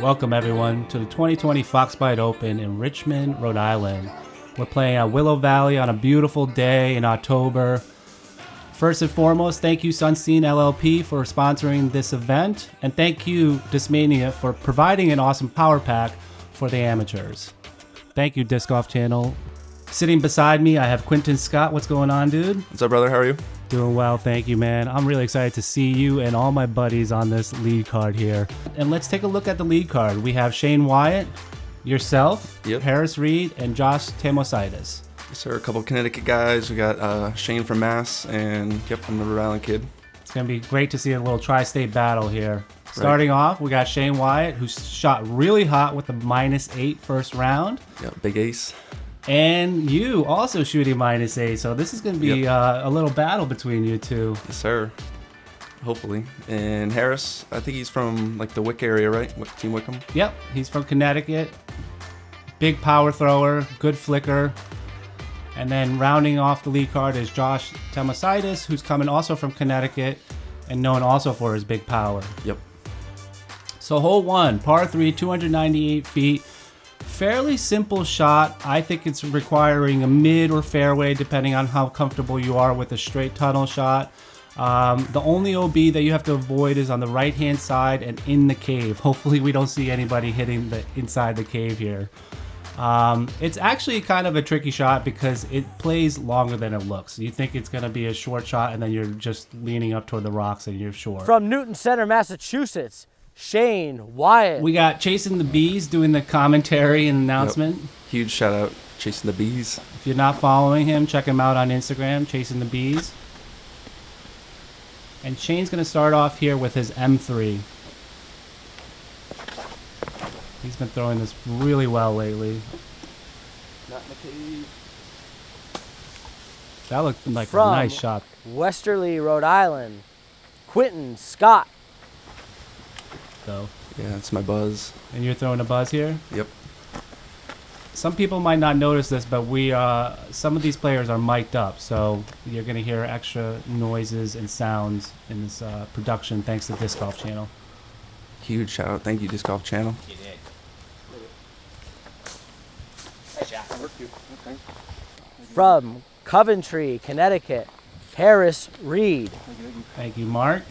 Welcome everyone to the 2020 Foxbite Open in Richmond, Rhode Island. We're playing at Willow Valley on a beautiful day in October. First and foremost, thank you Sunstein LLP for sponsoring this event, and thank you Discmania for providing an awesome power pack for the amateurs. Thank you Disc Golf Channel. Sitting beside me, I have Quentin Scott. What's going on, dude? What's up, brother? How are you? Doing well, thank you, man. I'm really excited to see you and all my buddies on this lead card here. And let's take a look at the lead card. We have Shane Wyatt, yourself, Yep. Harris Reid, and Josh Tamosaitis. Yes, sir. A couple of Connecticut guys. We got Shane from Mass, and yep, I'm the Rhode Island kid. It's going to be great to see a little tri-state battle here. Starting off, we got Shane Wyatt, who shot really hot with the -8 first round. Yep, big ace. And you also shooting -8, so this is going to be a little battle between you two. Yes, sir. Hopefully. And Harris, I think he's from like the Wick area, right? Team Wickham? Yep, he's from Connecticut. Big power thrower, good flicker. And then rounding off the lead card is Josh Tamosaitis, who's coming also from Connecticut and known also for his big power. Yep. So hole one, par 3, 298 feet. Fairly simple shot. I think it's requiring a mid or fairway depending on how comfortable you are with a straight tunnel shot. The only OB that you have to avoid is on the right hand side and in the cave. Hopefully we don't see anybody hitting the inside the cave here. It's actually kind of a tricky shot because it plays longer than it looks. You think it's going to be a short shot and then you're just leaning up toward the rocks and you're short. From Newton Center, Massachusetts, Shane Wyatt. We got Chasing the Bees doing the commentary and announcement. Yep. Huge shout out, Chasing the Bees. If you're not following him, check him out on Instagram, Chasing the Bees. And Shane's going to start off here with his M3. He's been throwing this really well lately. Not in the cave. That looked like From a nice shot. Westerly, Rhode Island, Quentin Scott. Though. Yeah, that's my buzz. And you're throwing a buzz here? Yep. Some people might not notice this, but some of these players are mic'd up, so you're going to hear extra noises and sounds in this production thanks to Disc Golf Channel. Huge shout out. Thank you, Disc Golf Channel. From Coventry, Connecticut, Harris Reid. Thank you, Mark.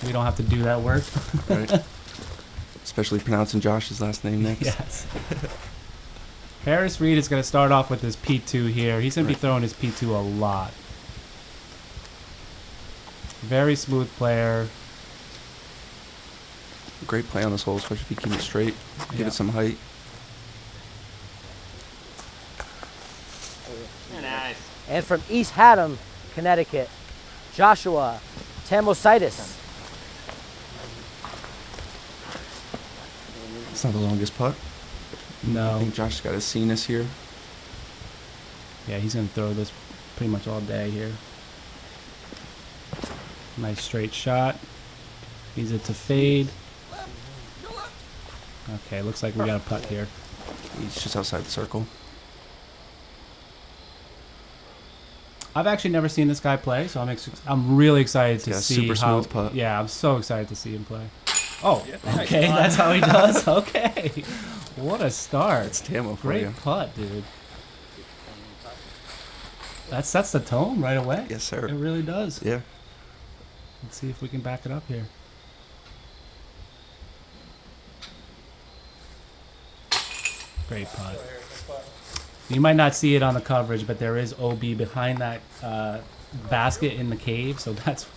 We don't have to do that work. Right. Especially pronouncing Josh's last name next. Yes. Harris Reid is going to start off with his P2 here. He's going to be throwing his P2 a lot. Very smooth player. Great play on this hole, especially if you keep it straight. Give it some height. Nice. And from East Haddam, Connecticut, Joshua Tamosaitis. It's not the longest putt. I No. think Josh's got his Cenis here. Yeah, he's going to throw this pretty much all day here. Nice straight shot. Needs it to fade. Okay, looks like we got a putt here. He's just outside the circle. I've actually never seen this guy play, so I'm really excited to Yeah, see super how. smooth putt. Yeah, I'm so excited to see him play. Oh, okay, that's how he does. Okay, what a start! It's Tamo for Great you. putt, dude. That sets the tone right away. Yes, sir. It really does. Yeah. Let's see if we can back it up here. Great putt. You might not see it on the coverage, but there is OB behind that basket in the cave. So that's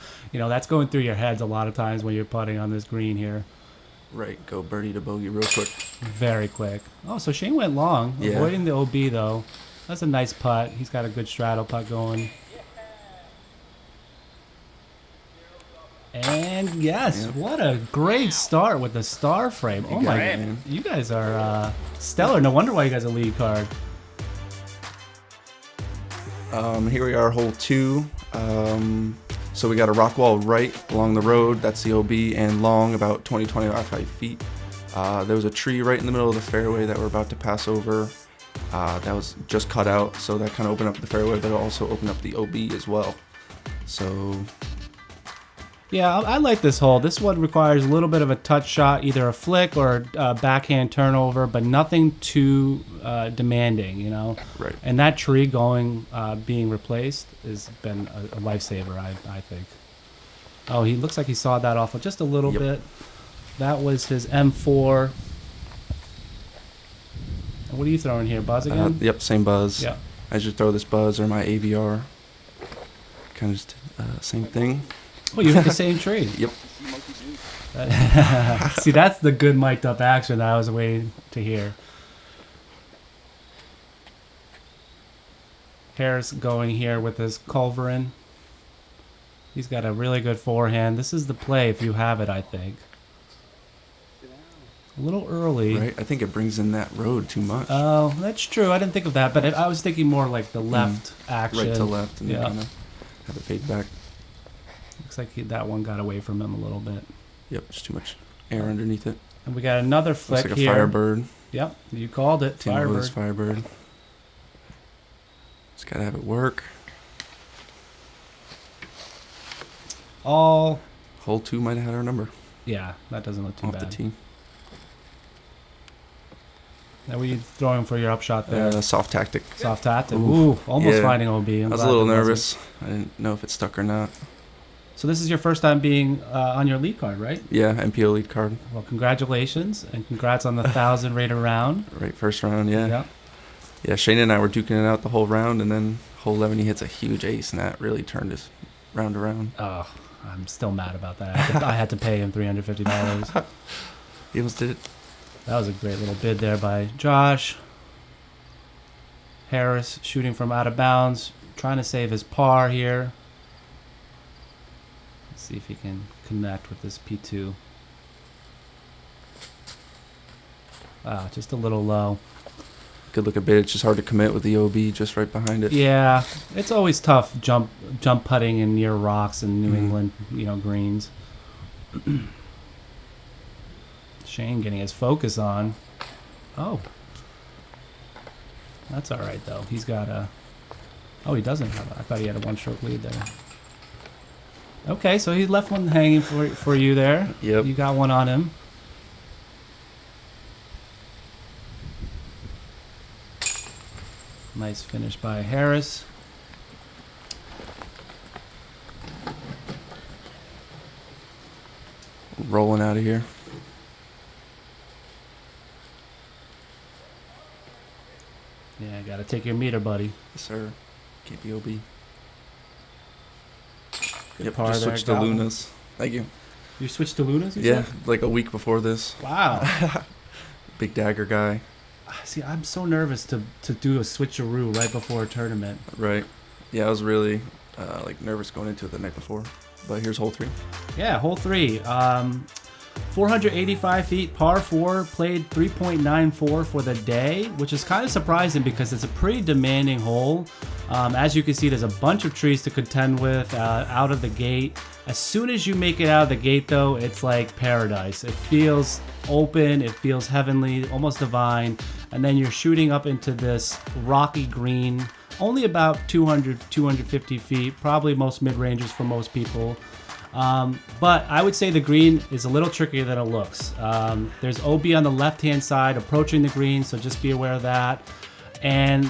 going through your heads a lot of times when you're putting on this green here. Right, go birdie to bogey real quick. Very quick. Oh, so Shane went long, Yeah. avoiding the OB though. That's a nice putt. He's got a good straddle putt going. And yes, what a great start with the star frame. Oh my god, you guys are stellar. No wonder why you guys are lead card. Here we are, hole 2. So we got a rock wall right along the road. That's the OB, and long about 20-25 feet. There was a tree right in the middle of the fairway that we're about to pass over. That was just cut out, so that kind of opened up the fairway, but it also opened up the OB as well. So Yeah, I like this hole. This one requires a little bit of a touch shot, either a flick or a backhand turnover, but nothing too demanding, you know? Right. And that tree being replaced has been a lifesaver, I think. Oh, he looks like he sawed that off just a little bit. That was his M4. And what are you throwing here, buzz again? Yep, same buzz. Yeah. I just throw this buzz or my AVR. Kind of just same thing. Oh, you hit the same tree. Yep. See, that's the good mic'd up action that I was waiting to hear. Harris going here with his culverin. He's got a really good forehand. This is the play if you have it, I think. A little early. Right. I think it brings in that road too much. Oh, that's true. I didn't think of that, but I was thinking more like the left action. Right to left and yeah. kind of have it fade back. Looks like that one got away from him a little bit. Yep, just too much air underneath it. And we got another flick Looks like a here. Firebird. Yep, you called it. Firebird. Firebird. Firebird. Just gotta have it work. All. Hole 2 might have had our number. Yeah, that doesn't look too Off bad. the tee. Now, were you throwing for your upshot there? Soft tactic. Soft tactic. Ooh, almost yeah. finding OB. I was a little nervous. I didn't know if it stuck or not. So this is your first time being on your lead card, right? Yeah, MPO lead card. Well, congratulations, and congrats on the 1,000 rated round. Right, first round, yeah. Yep. Yeah, Shane and I were duking it out the whole round, and then hole 11 he hits a huge ace, and that really turned us round around. Oh, I'm still mad about that. I had to pay him $350. He almost did it. That was a great little bid there by Josh. Harris shooting from out of bounds, trying to save his par here. Let's see if he can connect with this P2. Ah, just a little low. Good looking bid. It's just hard to commit with the OB just right behind it. Yeah, it's always tough jump putting in near rocks and New England, greens. Shane getting his focus on. Oh. That's all right, though. He's got a... Oh, he doesn't have a... I thought he had a one-stroke lead there. Okay, so he left one hanging for you there. Yep. You got one on him. Nice finish by Harris. Rolling out of here. Yeah, got to take your meter, buddy. Yes, sir. Keep the OB. Good par just there, switched to got one. Lunas. Thank you. You switched to Lunas, you Yeah, said? like a week before this. Wow. Big dagger guy. See, I'm so nervous to do a switcheroo right before a tournament. Right. Yeah, I was really nervous going into it the night before. But here's hole 3. Yeah, hole 3. 485 feet, par 4, played 3.94 for the day, which is kind of surprising because it's a pretty demanding hole. As you can see, there's a bunch of trees to contend with out of the gate. As soon as you make it out of the gate, though, it's like paradise. It feels open, it feels heavenly, almost divine, and then you're shooting up into this rocky green, only about 200, 250 feet, probably most mid-ranges for most people. But I would say the green is a little trickier than it looks. There's OB on the left-hand side approaching the green, so just be aware of that. And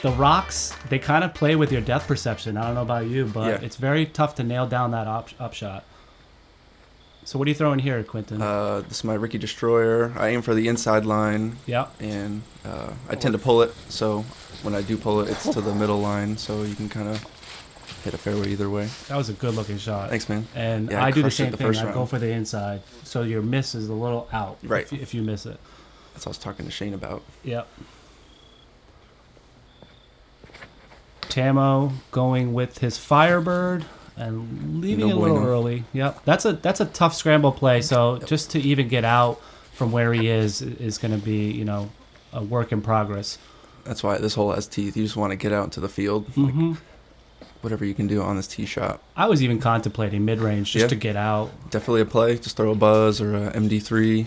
the rocks, they kind of play with your depth perception. I don't know about you, but it's very tough to nail down that upshot. So what are you throwing here, Quinten? This is my Ricky Destroyer. I aim for the inside line. Yeah. And I tend to pull it, so when I do pull it, it's to the middle line, so you can kind of hit a fairway either way. That was a good looking shot. Thanks, man. And Yeah, I do the crushed it same the thing. first I go round. for the inside. So your miss is a little out Right. if you miss it. That's what I was talking to Shane about. Yep. Tamo going with his Firebird and leaving No a little bueno. early. Yep. That's a tough scramble play. So just to even get out from where he is going to be, a work in progress. That's why this hole has teeth. You just want to get out into the field. Mm-hmm. Like, whatever you can do on this tee shot. I was even contemplating mid-range just to get out. Definitely a play. Just throw a buzz or a MD3.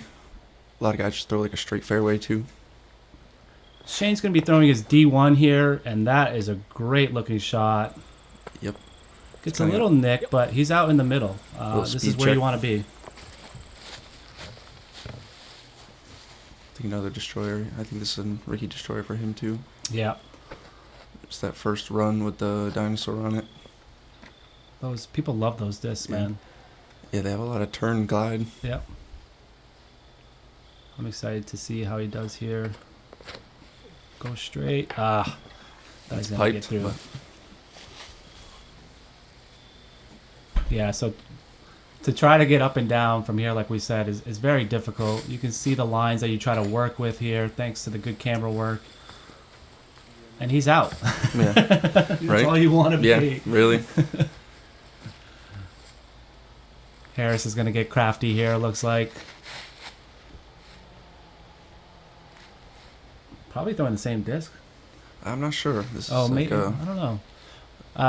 A lot of guys just throw like a straight fairway too. Shane's going to be throwing his D1 here, and that is a great looking shot. Yep. Gets a little nick, but he's out in the middle. This is where you want to be. I think another destroyer. I think this is a Ricky destroyer for him too. Yeah. It's that first run with the dinosaur on it. Those people love those discs, man. Yeah, they have a lot of turn glide. Yep. I'm excited to see how he does here. Go straight. That's gonna get through. Yeah, so to try to get up and down from here, like we said, is very difficult. You can see the lines that you try to work with here, thanks to the good camera work. And he's out. Yeah. That's right? all you want to be. Yeah, really. Harris is going to get crafty here, looks like. Probably throwing the same disc. I'm not sure. This is maybe. I don't know.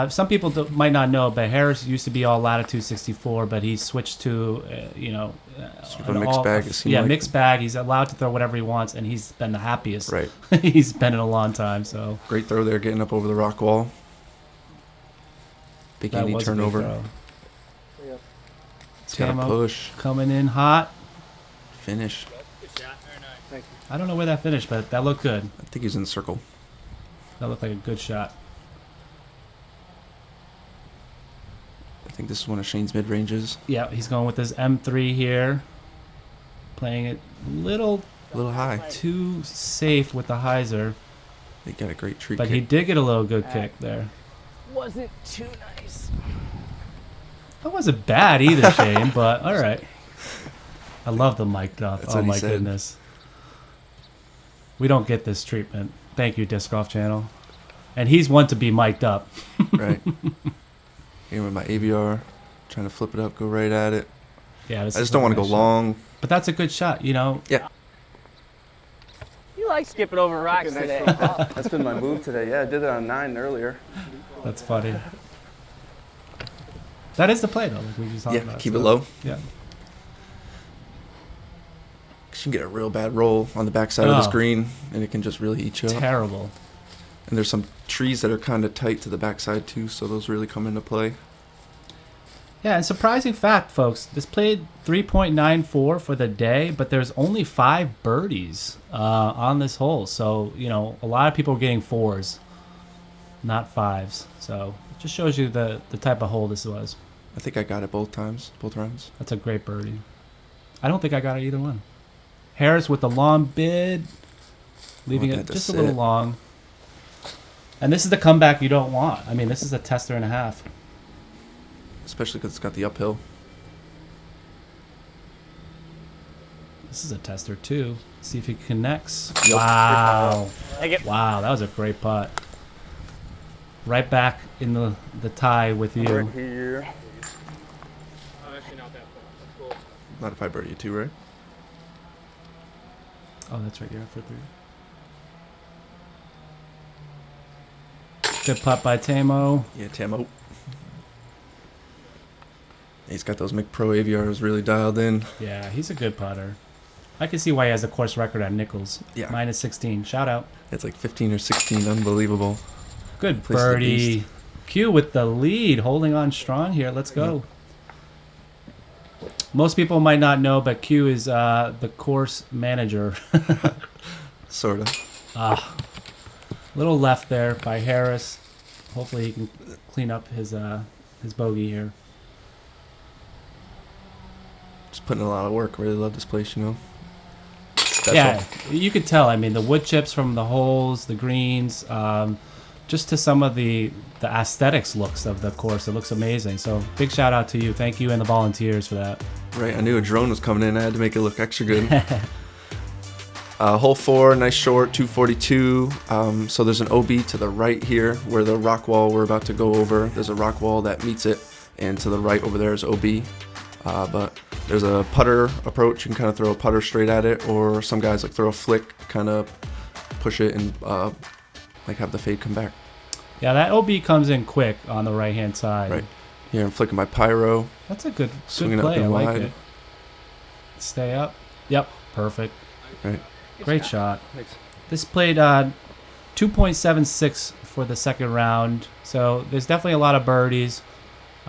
Some people might not know, but Harris used to be all Latitude 64, but he switched to, sort of a mixed bag. Mixed bag. He's allowed to throw whatever he wants, and he's been the happiest. Right. He's been in a long time. So great throw there, getting up over the rock wall. Big Andy turnover. It's got a push. Coming in hot. Finish. I don't know where that finished, but that looked good. I think he's in the circle. That looked like a good shot. I think this is one of Shane's mid-ranges. Yeah, he's going with his M3 here. Playing it a little high. Too safe with the hyzer. He got a great tree But kick. he did get a little good kick there. Wasn't too nice. That wasn't bad either, Shane, but all right. I love the mic'd up. That's oh, what he my said. goodness. We don't get this treatment. Thank you, Disc Golf Channel. And he's one to be mic'd up. Right. Here with my AVR, trying to flip it up, go right at it. Yeah, I just don't want to go long. But that's a good shot, you know? Yeah. You like skipping over rocks today. That's been my move today. Yeah, I did it on 9 earlier. That's funny. That is the play, though, like we just talked about. Keep it low. Yeah. You can get a real bad roll on the backside of this green, and it can just really eat you up. Terrible. And there's some trees that are kind of tight to the backside, too, so those really come into play. Yeah, and surprising fact, folks, this played 3.94 for the day, but there's only 5 birdies on this hole. So, a lot of people are getting 4s, not 5s. So it just shows you the type of hole this was. I think I got it both rounds. That's a great birdie. I don't think I got it either one. Harris with the long bid, leaving it just a little long. And this is the comeback you don't want. I mean, this is a tester and a half. Especially because it's got the uphill. This is a tester too. See if he connects. Yep. Wow. Wow, that was a great putt. Right back in the tie with you. Right here. Not if I birdie you too, right? Oh, that's right. You're up for 3. Good putt by Tamo. Yeah, Tamo. He's got those McPro AVRs really dialed in. Yeah, he's a good putter. I can see why he has a course record at Nichols. Yeah. Minus 16. Shout out. It's like 15 or 16. Unbelievable. Good birdie. Q with the lead. Holding on strong here. Let's go. Yeah. Most people might not know, but Q is the course manager. Sort of. Little left there by Harris. Hopefully he can clean up his bogey here. Just putting in a lot of work. Really love this place, Special. Yeah, you could tell. I mean, the wood chips from the holes, the greens, just to some of the aesthetics looks of the course. It looks amazing. So big shout out to you. Thank you and the volunteers for that. Right, I knew a drone was coming in. I had to make it look extra good. Hole 4, nice short, 242. So there's an OB to the right here where the rock wall we're about to go over. There's a rock wall that meets it, and to the right over there is OB. But there's a putter approach. You can kind of throw a putter straight at it, or some guys like throw a flick, kind of push it and like have the fade come back. Yeah, that OB comes in quick on the right-hand side. Right. Here I'm flicking my pyro. That's a good swinging play. Up and I like wide. it. Stay up. Yep, perfect. Right. Great shot. This played 2.76 for the second round, so there's definitely a lot of birdies.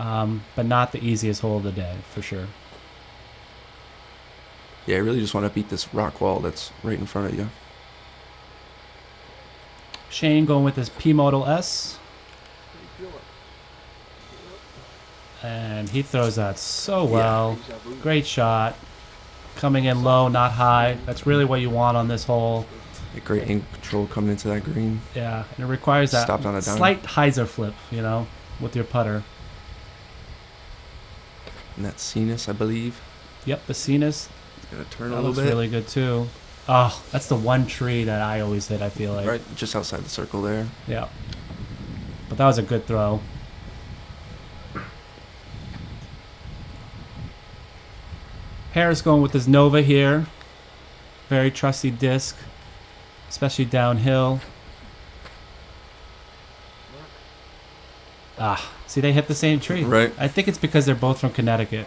but not the easiest hole of the day, for sure. Yeah, I really just want to beat this rock wall that's right in front of you. Shane going with his P Model S. And he throws that so well. Great shot. Coming in low, not high. That's really what you want on this hole. A great angle control coming into that green. Yeah, and it requires that Stopped on a dime. slight hyzer flip, you know, with your putter. And that Cenis, I believe. Yep, the Cenis. Gonna turn a That little looks bit. really good too. Oh, that's the one tree that I always hit, I feel like. Right, just outside the circle there. Yeah. But that was a good throw. Harris going with his Nova here. Very trusty disc, especially downhill. Ah, see, they hit the same tree. Right. I think it's because they're both from Connecticut.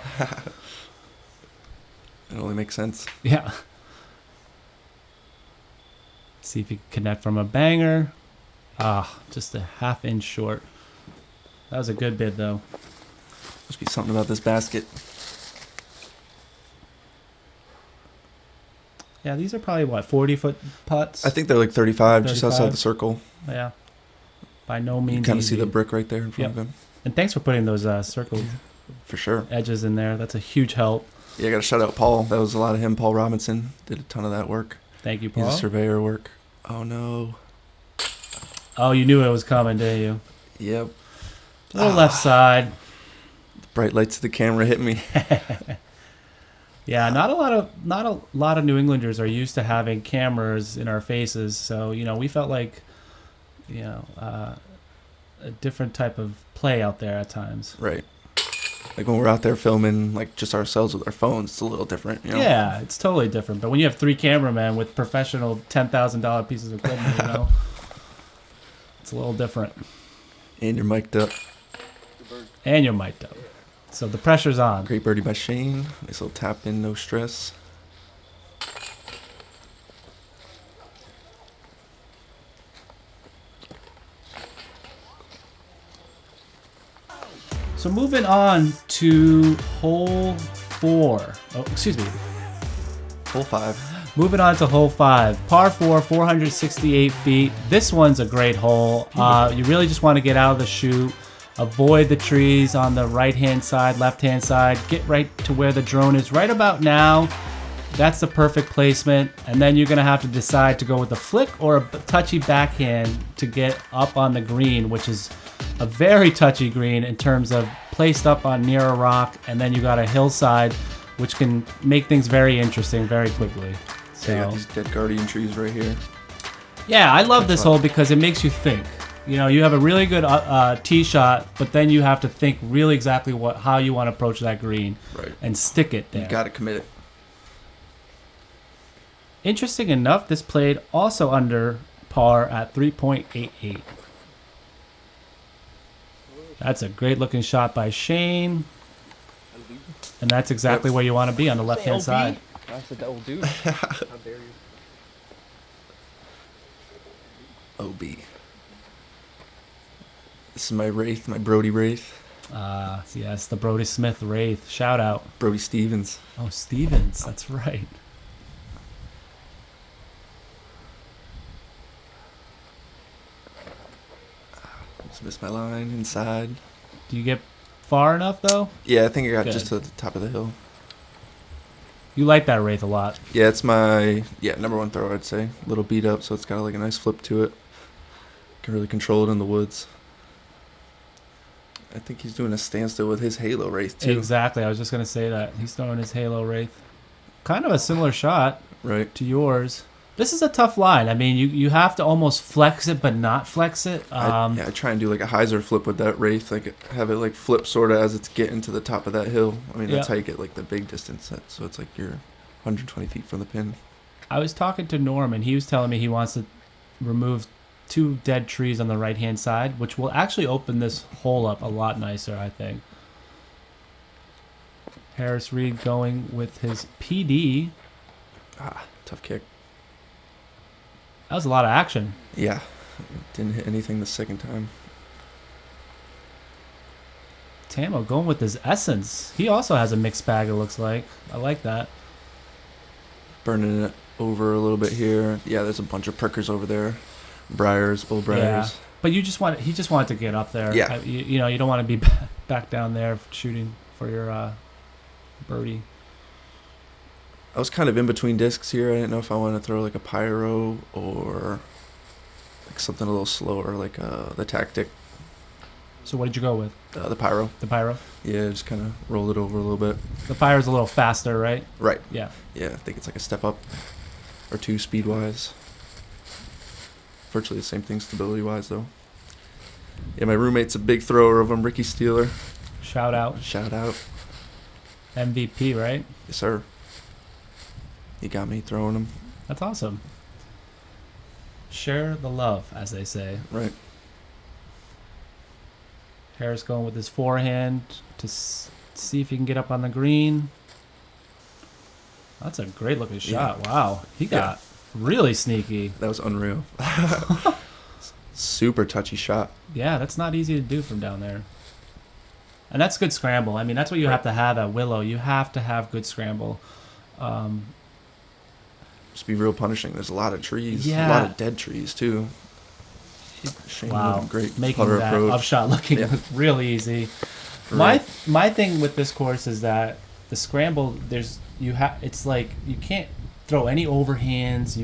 It only makes sense. Yeah. See if you can connect from a banger. Ah, just a half-inch short. That was a good bid, though. Must be something about this basket. Yeah, these are probably, what, 40-foot putts? I think they're like 35, just 35. outside the circle. Yeah. By no means You kind of see easy. the brick right there in front of him. And thanks for putting those circle For sure. edges in there. That's a huge help. Yeah, I got to shout out Paul. That was a lot of him. Paul Robinson did a ton of that work. Thank you, He's Paul. a surveyor work. Oh, no. Oh, you knew it was coming, didn't you? Yep. Little left side. Bright lights of the camera hit me. Yeah, not a lot of New Englanders are used to having cameras in our faces, so we felt like a different type of play out there at times. Right. Like when we're out there filming, like just ourselves with our phones, it's a little different. Yeah, it's totally different. But when you have 3 cameramen with professional $10,000 pieces of equipment, it's a little different. And you're mic'd up. And you're mic'd up. So the pressure's on. Great birdie by Shane. Nice little tap in, no stress. So moving on to hole 4. Oh, excuse me. Hole 5. Moving on to hole 5. Par 4, 468 feet. This one's a great hole. You really just want to get out of the chute. Avoid the trees on the right-hand side, left-hand side. Get right to where the drone is right about now. That's the perfect placement. And then you're going to have to decide to go with a flick or a touchy backhand to get up on the green, which is a very touchy green in terms of placed up on near a rock. And then you got a hillside, which can make things very interesting very quickly. So, Yeah, you got these dead guardian trees right here. yeah, I love this hole because it makes you think. You have a really good tee shot, but then you have to think really exactly how you want to approach that green Right. and stick it there. You got to commit it. Interesting enough, this played also under par at 3.88. That's a great looking shot by Shane. And that's exactly where you want to be on the left-hand side. That's a double dude. How dare you? OB. This is my Wraith, my Brody Wraith. Yes, the Brody Smith Wraith. Shout out. Brody Stevens. Oh, Stevens. That's right. Just missed my line inside. Do you get far enough, though? Yeah, I think I got Good. just to the top of the hill. You like that Wraith a lot. Yeah, it's my number 1 throw, I'd say. A little beat up, so it's got like a nice flip to it. Can really control it in the woods. I think he's doing a standstill with his Halo Wraith too. Exactly. I was just going to say that. He's throwing his Halo Wraith. Kind of a similar shot Right. to yours. This is a tough line. I mean, you have to almost flex it, but not flex it. I try and do like a hyzer flip with that Wraith, like have it like flip sort of as it's getting to the top of that hill. I mean, that's Yeah. how you get like the big distance. So it's like you're 120 feet from the pin. I was talking to Norm, and he was telling me he wants to remove 2 dead trees on the right-hand side, which will actually open this hole up a lot nicer, I think. Harris Reid going with his PD. Tough kick. That was a lot of action. Yeah. Didn't hit anything the second time. Tamo going with his essence. He also has a mixed bag, it looks like. I like that. Burning it over a little bit here. Yeah, there's a bunch of perkers over there. Briars, bull briars. Yeah. But he just wanted to get up there. Yeah. You know, you don't want to be back down there shooting for your birdie. I was kind of in between discs here. I didn't know if I wanted to throw like a pyro or like something a little slower, like the tactic. So what did you go with? The pyro. The pyro? Yeah, just kind of roll it over a little bit. The pyro's a little faster, right? Right. Yeah. Yeah, I think it's like a step up or two speed-wise. Virtually the same thing stability-wise, though. Yeah, my roommate's a big thrower of them, Ricky Steeler. Shout out. Shout out. MVP, right? Yes, sir. He got me throwing them. That's awesome. Share the love, as they say. Right. Harris going with his forehand to see if he can get up on the green. That's a great looking shot. Yeah. Wow. He got really sneaky. That was unreal. Super touchy shot. Yeah, that's not easy to do from down there. And that's good scramble. I mean, that's what you have to have at Willow. You have to have good scramble. Just be real punishing. There's a lot of trees. Yeah. A lot of dead trees, too. Shane Wow. with a great Making putter that approach. upshot looking real easy. Right. My thing with this course is that the scramble, it's like you can't throw any overhands.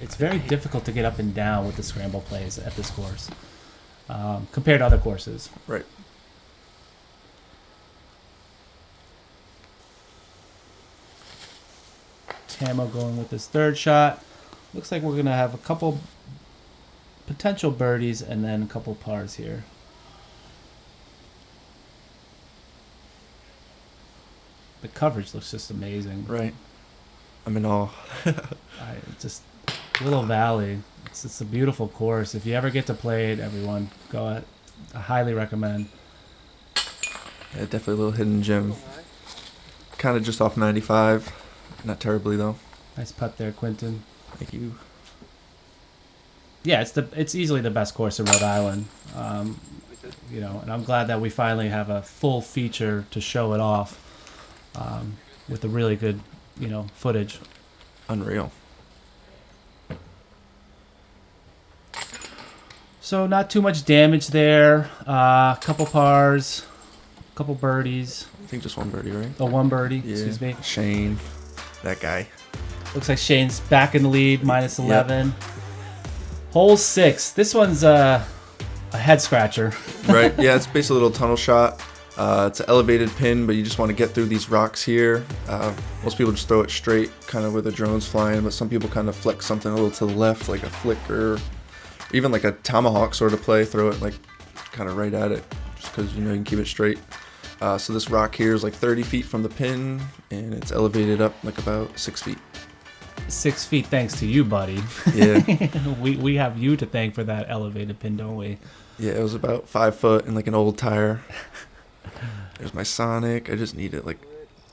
It's very difficult to get up and down with the scramble plays at this course compared to other courses. Right. Tamo going with his third shot. Looks like we're gonna have a couple potential birdies and then a couple pars here. The coverage looks just amazing. Right. I'm in awe. Just Willow Valley. It's a beautiful course. If you ever get to play it, everyone go it. I highly recommend. Yeah, definitely a little hidden gem. Kind of just off 95. Not terribly, though. Nice putt there, Quinten. Thank you. Yeah, it's easily the best course in Rhode Island. And I'm glad that we finally have a full feature to show it off with a really good, footage. Unreal. So not too much damage there. Couple pars, couple birdies. I think just one birdie, right? Oh, one birdie. Yeah. Excuse me. Shane. That guy. Looks like Shane's back in the lead, minus 11. Hole 6. This one's a head scratcher. Right. Yeah, it's basically a little tunnel shot. It's an elevated pin, but you just want to get through these rocks here. Most people just throw it straight, kind of where the drone's flying, but some people kind of flex something a little to the left, like a flick or even like a tomahawk sort of play. Throw it like kind of right at it, just because you can keep it straight. So this rock here is like 30 feet from the pin, and it's elevated up like about 6 feet. 6 feet, thanks to you, buddy. Yeah. we have you to thank for that elevated pin, don't we? Yeah, it was about 5 foot and like an old tire. There's my Sonic. I just need it like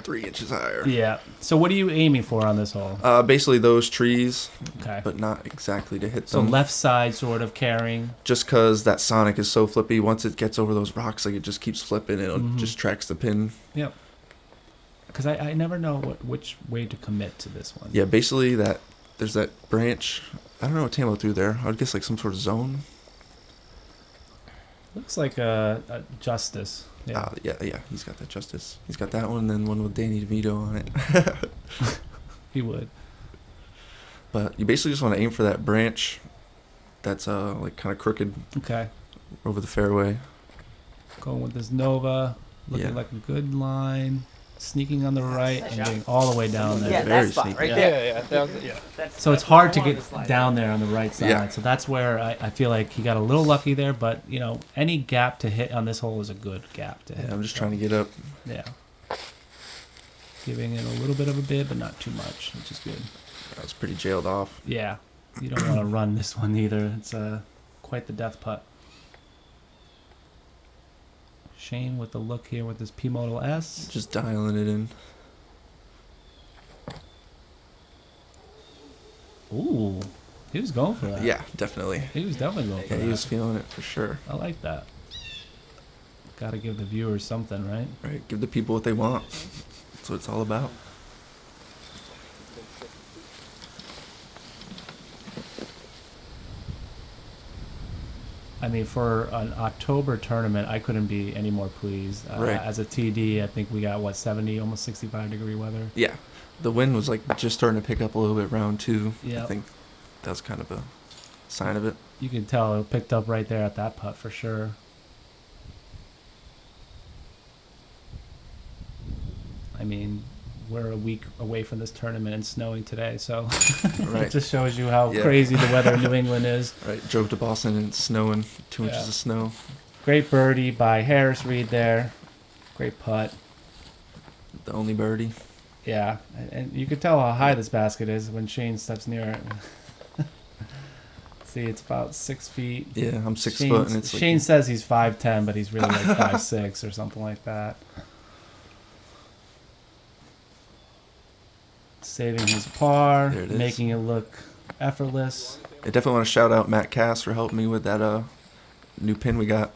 3 inches higher. Yeah. So what are you aiming for on this hole? Basically those trees, Okay. but not exactly to hit So them. left side sort of carrying. Just because that Sonic is so flippy, once it gets over those rocks, like it just keeps flipping and it just tracks the pin. Yep. Because I never know which way to commit to this one. Yeah, basically there's that branch. I don't know what Tamo threw there. I would guess like some sort of zone. Looks like a Justice. Yeah. Yeah. He's got that Justice. He's got that one, and then one with Danny DeVito on it. He would. But you basically just want to aim for that branch that's like kind of crooked Okay. over the fairway. Going with this Nova. Looking like a good line. Sneaking on the right and getting all the way down there. Yeah, Very that spot sneaky. right Yeah. there. So it's hard to get down there on the right side. Yeah. So that's where I feel like he got a little lucky there. But, any gap to hit on this hole is a good gap to hit. Yeah, I'm just trying to get up. Yeah. Giving it a little bit of a bid, but not too much, which is good. I was pretty jailed off. Yeah. You don't want to run this one either. It's quite the death putt. Shane with the look here with his P Model S. Just dialing it in. Ooh. He was going for that. Yeah, definitely. He was definitely going for Yeah, that. he was feeling it for sure. I like that. Got to give the viewers something, right? Right. Give the people what they want. That's what it's all about. I mean, for an October tournament, I couldn't be any more pleased. Right. As a TD, I think we got, what, 70, almost 65-degree weather? Yeah. The wind was like just starting to pick up a little bit round 2. Yeah. I think that's kind of a sign of it. You can tell it picked up right there at that putt for sure. I mean, we're a week away from this tournament and snowing today, so Right. it just shows you how Yeah. crazy the weather in New England is. Right. Drove to Boston and it's snowing, 2 inches Yeah. of snow. Great birdie by Harris Reid there. Great putt. The only birdie. Yeah, and you could tell how high this basket is when Shane steps near it. See, it's about 6 feet. Yeah, I'm 6 foot and it's Shane like... says he's 5'10", but he's really like 5'6" or something like that. Saving his par, There it is. making it look effortless. I definitely want to shout out Matt Cass for helping me with that new pin we got.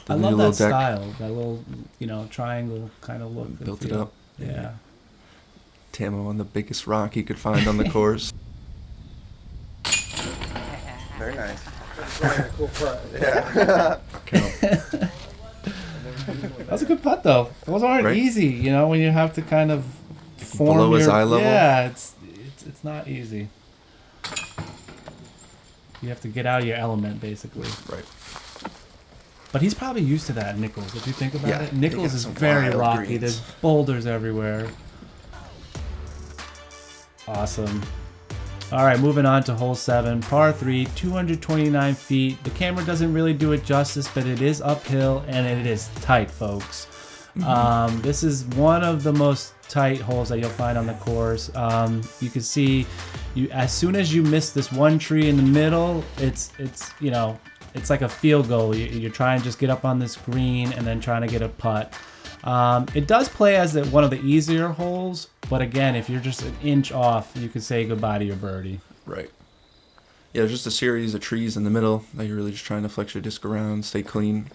The I new love little that deck. style, that little, triangle kind of look. and Built it feel. up. Yeah. Tamo on the biggest rock he could find on the course. Very nice. Yeah. That was a good putt, though. Those aren't Right? easy, when you have to kind of form Below his your, eye level? Yeah, it's not easy. You have to get out of your element, basically. Right. But he's probably used to that, Nichols, if you think about Yeah, it. they Nichols got is some very wild rocky. greens. There's boulders everywhere. Awesome. All right, moving on to hole 7, par 3, 229 feet. The camera doesn't really do it justice, but it is uphill and it is tight, folks. This is one of the most tight holes that you'll find on the course. You can see, as soon as you miss this one tree in the middle, it's like a field goal. You're trying to just get up on this green and then trying to get a putt. It does play as one of the easier holes, but again, if you're just an inch off, you could say goodbye to your birdie. Right. Yeah, there's just a series of trees in the middle that you're really just trying to flex your disc around, stay clean.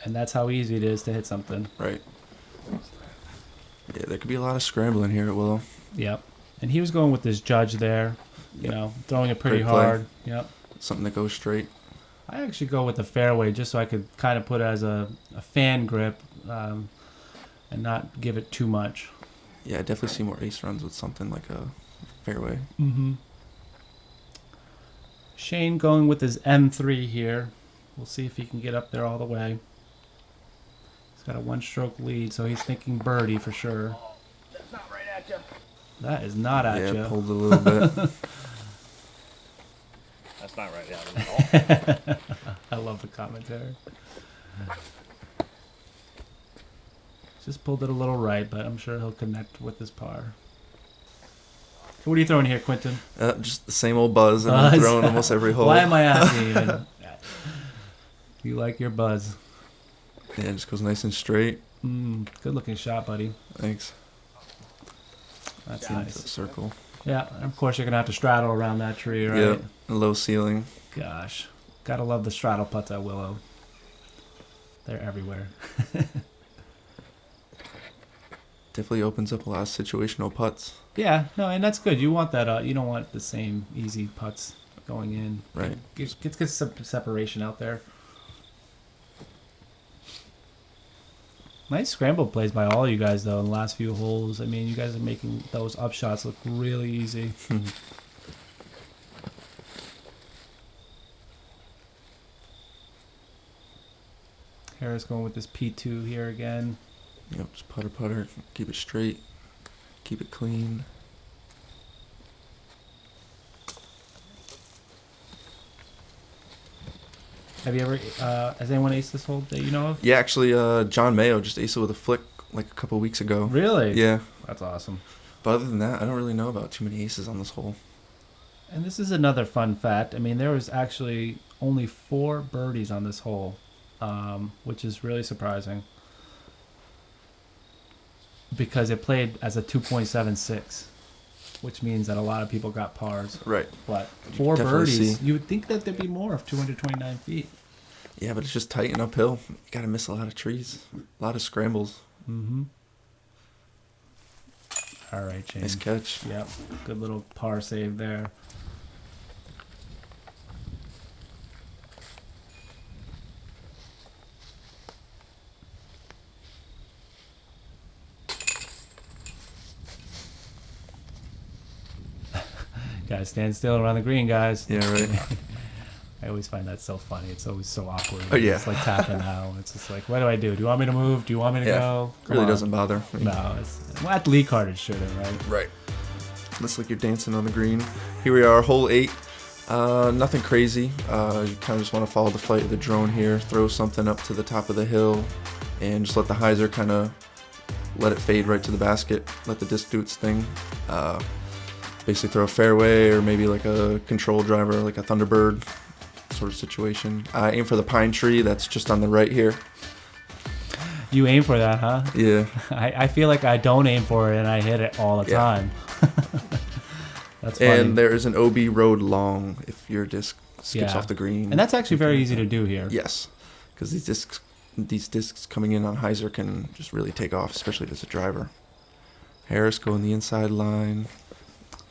And that's how easy it is to hit something. Right. Yeah, there could be a lot of scrambling here at Willow. Yep. And he was going with his judge there, throwing it pretty Great play. hard. Yep. Something that goes straight. I actually go with the fairway just so I could kind of put it as a fan grip and not give it too much. Yeah, I definitely see more ace runs with something like a fairway. Mm-hmm. Shane going with his M3 here. We'll see if he can get up there all the way. He's got a 1-stroke lead, so he's thinking birdie for sure. That's not right at you. That is not at Yeah, you. pulled a little bit. That's not right at all. I love the commentary. Just pulled it a little right, but I'm sure he'll connect with his par. What are you throwing here, Quinten? Just the same old buzz that I'm Buzz. throwing almost every hole. Why am I asking even? You like your buzz. Yeah, it just goes nice and straight. Good looking shot, buddy. Thanks. That's Into nice. the circle. Yeah, and of course you're going to have to straddle around that tree, right? Yep. Low ceiling. Gosh. Gotta love the straddle putts at Willow. They're everywhere. Definitely opens up a lot of situational putts. Yeah, no, and that's good. You want that. You don't want the same easy putts going in. Right. Get some separation out there. Nice scramble plays by all you guys, though, in the last few holes. I mean, you guys are making those up shots look really easy. Harris going with this P2 here again. Yep, just putter, keep it straight, keep it clean. Have you ever, has anyone aced this hole that you know of? Yeah, actually, John Mayo just aced it with a flick like a couple weeks ago. Really? Yeah. That's awesome. But other than that, I don't really know about too many aces on this hole. And this is another fun fact. I mean, there was actually only 4 birdies on this hole, which is really surprising. Because it played as a 2.76. which means that a lot of people got pars. Right. But 4 Definitely birdies, see. you would think that there'd be more of 229 feet. Yeah, but it's just tight and uphill. You got to miss a lot of trees. A lot of scrambles. Mm-hmm. All right, Shane. Nice catch. Yep. Good little par save there. Guys, stand still around the green, guys. Yeah, right. I always find that so funny. It's always so awkward. Oh, yeah. It's like tapping now. It's just like, what do I do? Do you want me to move? Do you want me to go? Come Really on. doesn't bother. No. Well, at Lee card it shouldn't, right? Right. Looks like you're dancing on the green. Here we are, hole 8. Nothing crazy. You kind of just want to follow the flight of the drone here. Throw something up to the top of the hill, and just let the hyzer kind of let it fade right to the basket. Let the disc do its thing. Basically throw a fairway or maybe like a control driver, like a Thunderbird sort of situation. Aim for the pine tree that's just on the right here. You aim for that, huh? Yeah. I feel like I don't aim for it and I hit it all the time. That's funny. And there is an OB road long if your disc skips off the green. And that's actually very easy to do here. Yes, because these discs coming in on hyzer can just really take off, especially if it's a driver. Harris going the inside line.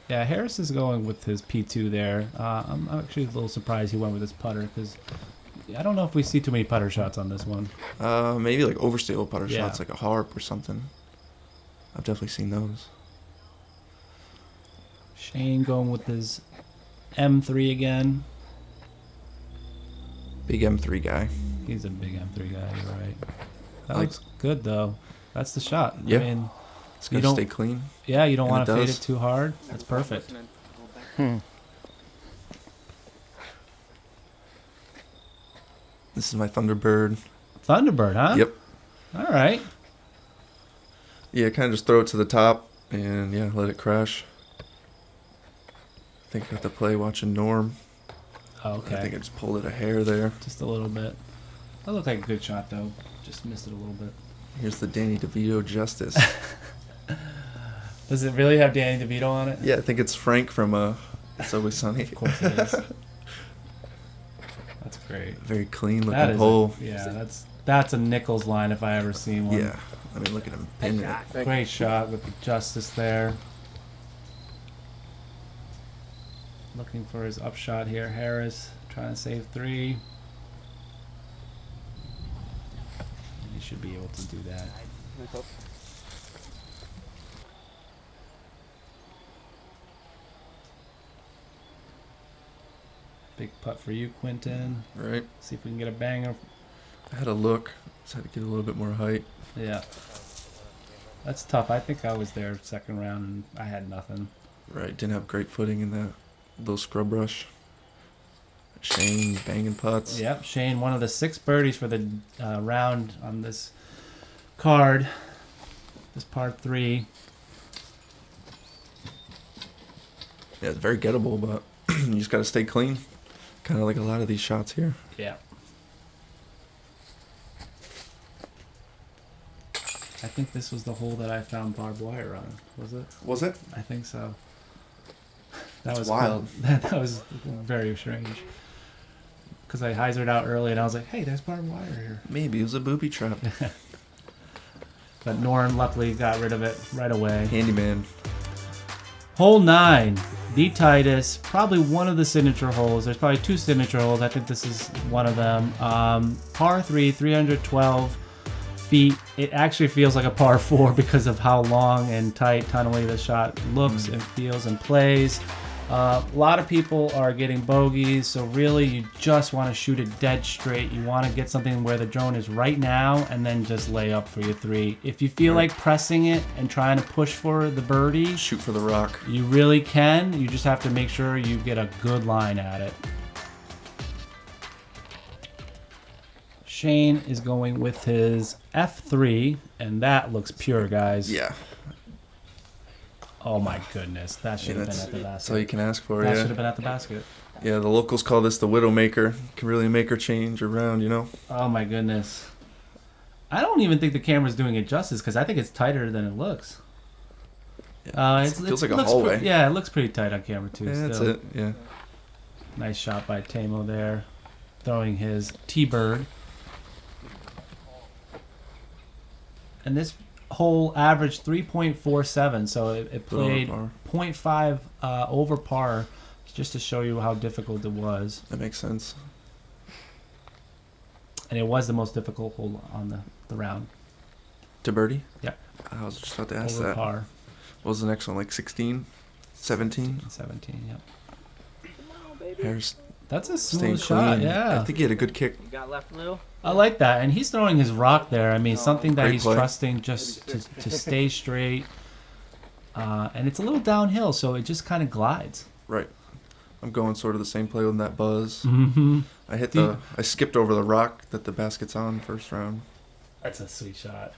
Yeah, Harris is going with his P2 there. I'm actually a little surprised he went with his putter because I don't know if we see too many putter shots on this one. Maybe like overstable putter Yeah. shots, like a harp or something. I've definitely seen those. Shane going with his M3 again. Big M3 guy. He's a big M3 guy, you're right. That Like- looks good, though. That's the shot. Yeah. I mean, It's You gonna don't- stay clean. yeah, you don't And want it to fade does. it too hard. That's perfect. This is my Thunderbird. Thunderbird, huh? Yep. All right. Yeah, kind of just throw it to the top and yeah, let it crash. I think I got the play watching Norm. Oh, okay. I think I just pulled it a hair there. Just a little bit. That looked like a good shot, though. Just missed it a little bit. Here's the Danny DeVito Justice. Does it really have Danny DeVito on it? Yeah, I think it's Frank from It's Always Sunny. Of course it is. That's great. Very clean That looking is hole. that's a Nichols line if I ever seen one. Yeah. I mean, look at him pinning it. Great shot with the Justice there. Looking for his upshot here. Harris trying to save 3. He should be able to do that. Big putt for you, Quinten. Right. See if we can get a banger. I had a look. Just had to get a little bit more height. Yeah. That's tough. I think I was there second round and I had nothing. Right. Didn't have great footing in that little scrub brush. Shane banging putts. Yep, Shane, one of the 6 birdies for the round on this card. This par 3. Yeah, it's very gettable, but you just got to stay clean. Kind of like a lot of these shots here. Yeah. I think this was the hole that I found barbed wire on. Was it? Was it? I think so. That's wild. That was very strange. Because I hyzered out early and I was like, hey, there's barbed wire here. Maybe it was a booby trap. But Norm luckily got rid of it right away. Handyman. Hole 9, the Titus, probably one of the signature holes. There's probably 2 signature holes. I think this is one of them. Par 3, 312 feet. It actually feels like a par 4 because of how long and tight, tunnely the shot looks and feels and plays. A lot of people are getting bogeys, so really you just want to shoot it dead straight. You want to get something where the drone is right now and then just lay up for your 3. If you feel like pressing it and trying to push for the birdie, Shoot for the rock. you really can. You just have to make sure you get a good line at it. Shane is going with his F3, and that looks pure, guys. Yeah. Oh my goodness, that should Yeah, have been that's at the all you basket. can ask for, That yeah. should have been at the basket. Yeah, the locals call this the Widowmaker. Can really make her change around, you know? Oh my goodness. I don't even think the camera's doing it justice because I think it's tighter than it looks. It feels like a hallway. Yeah, it looks pretty tight on camera too. Yeah, still. that's it. Yeah. Nice shot by Tamo there, throwing his T-bird. And this hole averaged 3.47, so it played 0.5 over par, just to show you how difficult it was. That makes sense. And it was the most difficult hole on the round. To birdie? Yep. I was just about to ask Over that. par. What was the next one, like 16? 17? 17, yep. Harris That's a staying smooth shot, clean. yeah. I think he had a good kick. You got left, Lou? I like that, and he's throwing his rock there. I mean, something that Great he's play. trusting just to stay straight. And it's a little downhill, so it just kind of glides. Right. I'm going sort of the same play with that buzz. Mm-hmm. I skipped over the rock that the basket's on first round. That's a sweet shot.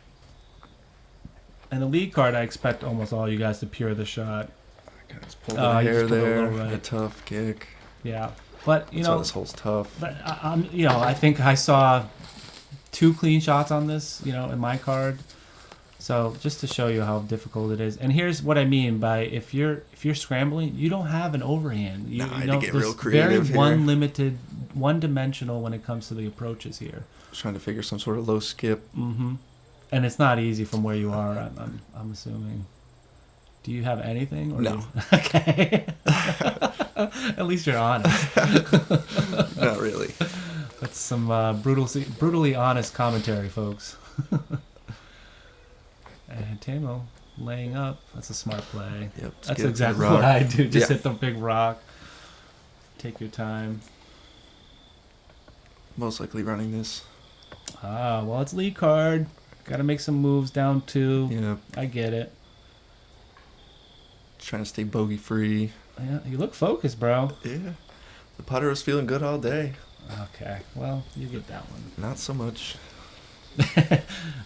And the lead card, I expect almost all you guys to pure the shot. I kind of just pulled Oh, the you hair just pulled it a there. little right. A tough kick. Yeah, but you That's why know, this hole's tough. but I think I saw 2 clean shots on this, in my card. So just to show you how difficult it is, and here's what I mean by if you're scrambling, you don't have an overhand. I had to get real creative very here. one-dimensional when it comes to the approaches here. Just trying to figure some sort of low skip. Mm-hmm. And it's not easy from where you are. I'm assuming. Do you have anything? Or No. Okay. At least you're honest. Not really. That's some brutally honest commentary, folks. And Tamo laying up. That's a smart play. Yep. That's exactly what I do. Just hit the big rock. Take your time. Most likely running this. Well, it's lead card. Got to make some moves down 2. Yeah. I get it. Trying to stay bogey free. Yeah, you look focused, bro. Yeah. The putter was feeling good all day. Okay, well, you get that one. Not so much.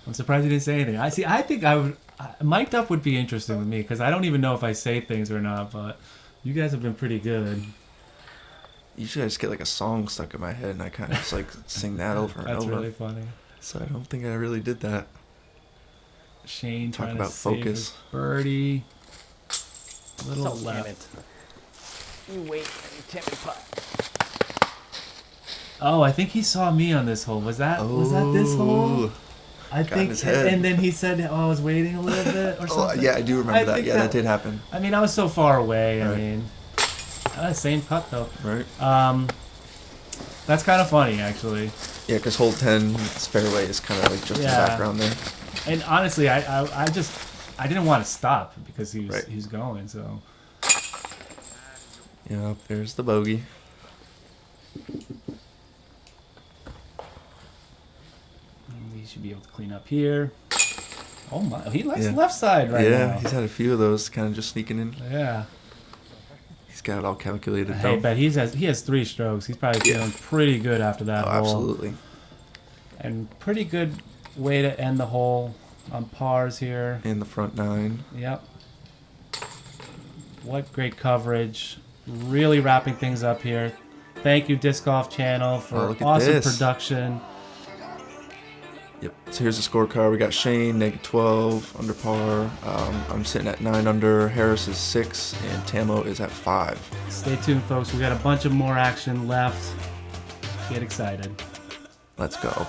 I'm surprised you didn't say anything. I think I would. Mic'd up would be interesting with me because I don't even know if I say things or not. But you guys have been pretty good. Usually I just get like a song stuck in my head and I kind of just like sing that over and That's over. really funny. So I don't think I really did that. Shane Talk trying about to save focus. his birdie. Little So left. damn it. You wait, Timmy putt. Oh, I think he saw me on this hole. Was that this hole? I Got in think, his head. and then he said, "Oh, I was waiting a little bit or something." Yeah, I do remember that. think Yeah, that did happen. I mean, I was so far away. I Right. mean, same putt though. Right? That's kind of funny, actually. Yeah, because hole 10's fairway is kind of like just in the background there. And honestly, I didn't want to stop because he Right. was going. So Yeah, there's the bogey. he should be able to clean up here. Oh my, he likes Yeah. left side right Yeah, now. he's had a few of those kind of just sneaking in. Yeah. He's got it all calculated Hey, though. but he has 3 strokes. He's probably feeling pretty good after that Oh, hole. absolutely. And pretty good way to end the hole on pars here. In the front 9. Yep. What great coverage. Really wrapping things up here. Thank you, Disc Golf Channel, for look at awesome this. production. Yep. So here's the scorecard. We got Shane, -12, under par. I'm sitting at 9 under. Harris is 6, and Tamo is at 5. Stay tuned, folks. We got a bunch of more action left. Get excited. Let's go.